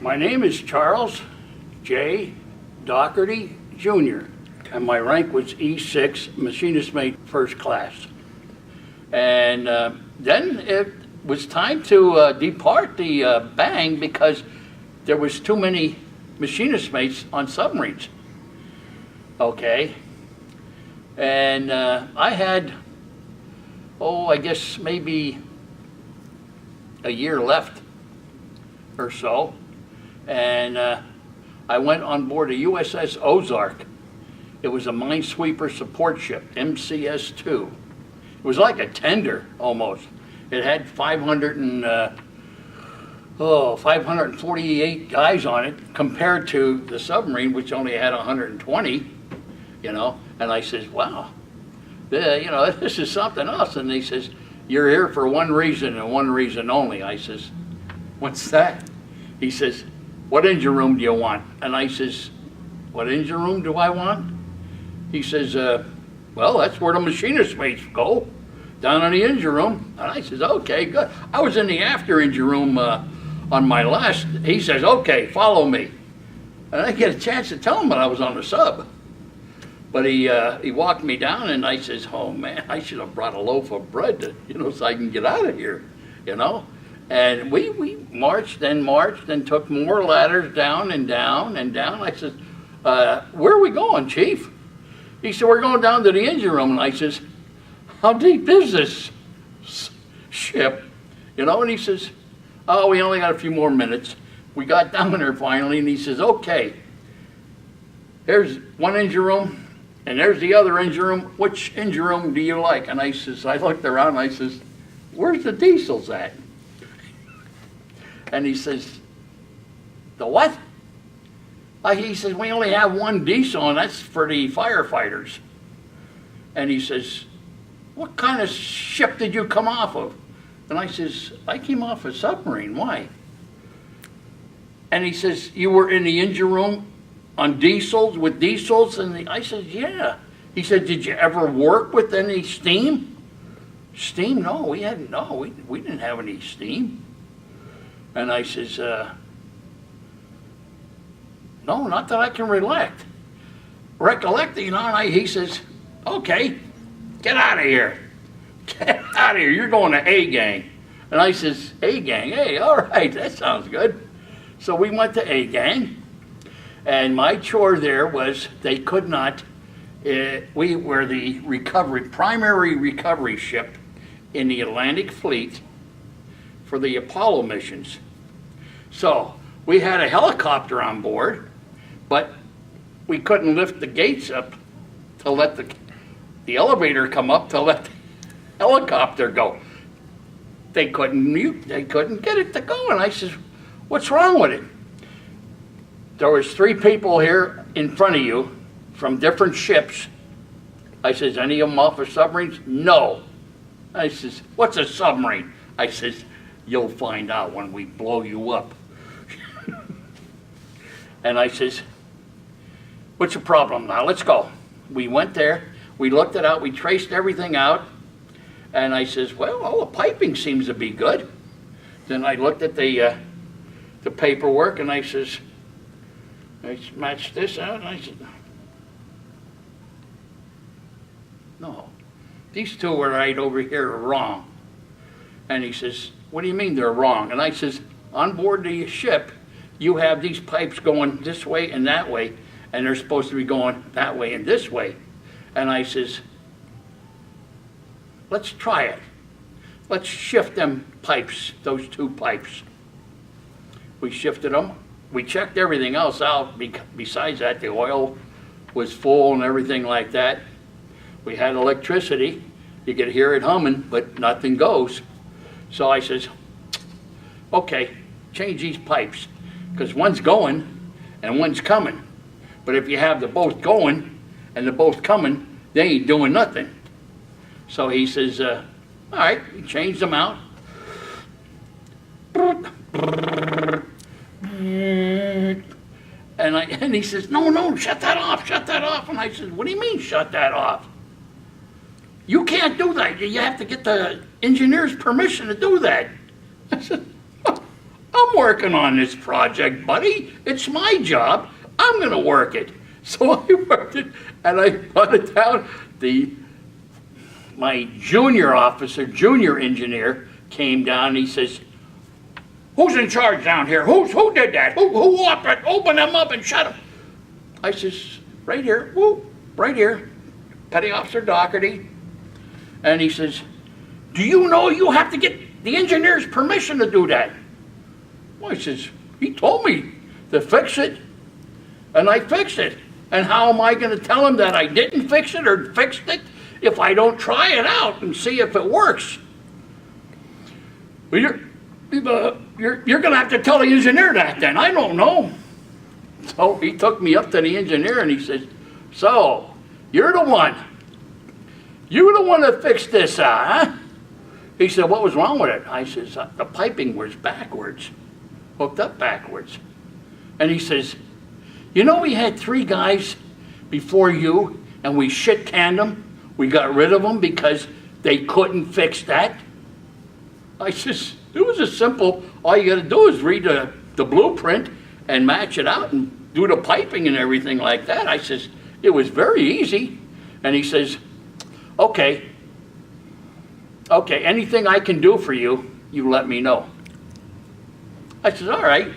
My name is Charles J. Dougherty, Jr., and my rank was E6, machinist mate first class. And then it was time to depart the Bang because there was too many machinist mates on submarines. Okay. And I had, I guess maybe a year left or so. And I went on board a USS Ozark. It was a minesweeper support ship, MCS-2. It was like a tender almost. It had 548 guys on it compared to the submarine, which only had 120, And I says, wow, this is something else. And he says, you're here for one reason and one reason only. I says, what's that? He says, what engine room do you want? And I says, what engine room do I want? He says, well, that's where the machinist mates go, down in the engine room. And I says, okay, good. I was in the after engine room on my last. He says, okay, follow me. And I didn't get a chance to tell him that I was on the sub. But he walked me down, and I says, oh man, I should have brought a loaf of bread to, so I can get out of here, And we marched and took more ladders down and down and down. I says, where are we going, Chief? He said, we're going down to the engine room. And I says, how deep is this ship? And he says, oh, we only got a few more minutes. We got down there finally, and he says, okay, there's one engine room, and there's the other engine room. Which engine room do you like? And I looked around, and I says, where's the diesels at? And he says, the what? He says, we only have one diesel, and that's for the firefighters. And he says, what kind of ship did you come off of? And I says, I came off a submarine. Why? And he says, you were in the engine room on diesels, with diesels? And I said, yeah. He said, did you ever work with any steam? Steam? No, we didn't have any steam. And I says, no, not that I can recollect. And he says, okay, get out of here. Get out of here. You're going to A gang. And I says, A gang? Hey, all right, that sounds good. So we went to A gang. And my chore there was they could not, we were the primary recovery ship in the Atlantic Fleet for the Apollo missions. So we had a helicopter on board, but we couldn't lift the gates up to let the elevator come up to let the helicopter go. They couldn't get it to go. And I says, what's wrong with it? There was 3 people here in front of you from different ships. I says, any of them off of submarines? No. I says, what's a submarine? I says, you'll find out when we blow you up. And I says, what's the problem now? Let's go. We went there, we looked it out, we traced everything out, and I says, well, all the piping seems to be good. Then I looked at the paperwork, and I says, I matched this out, and I said, no, these two are right over here are wrong. And he says, what do you mean they're wrong? And I says, on board the ship, you have these pipes going this way and that way, and they're supposed to be going that way and this way. And I says, let's try it. Let's shift them pipes, those 2 pipes. We shifted them. We checked everything else out. Besides that, the oil was full and everything like that. We had electricity. You could hear it humming, but nothing goes. So I says, okay, change these pipes, because one's going and one's coming. But if you have the both going and the both coming, they ain't doing nothing. So he says, all right, we changed them out. And he says, no, shut that off. And I said, what do you mean shut that off? You can't do that. You have to get the engineer's permission to do that. I said, I'm more working on this project, buddy. It's my job. I'm gonna work it. So I worked it, and I brought it down. My junior engineer came down, and he says, "Who's in charge down here? Who did that? Who opened them up and shut them?" I says, "Right here, right here, Petty Officer Dougherty." And he says, "Do you know you have to get the engineer's permission to do that?" Well, I says, "He told me to fix it, and I fixed it. And how am I going to tell him that I didn't fix it or fixed it if I don't try it out and see if it works?" "Well, you're going to have to tell the engineer that then. I don't know." So he took me up to the engineer and he says, "So, you're the one that fixed this, huh?" He said, "What was wrong with it?" I says, "The piping was backwards, hooked up backwards." And he says, "You know, we had 3 guys before you, and we shit-canned them. We got rid of them because they couldn't fix that." I says, "It was a simple, all you got to do is read the blueprint and match it out and do the piping and everything like that." I says, "It was very easy." And he says, okay, anything I can do for you, you let me know." I says, "All right."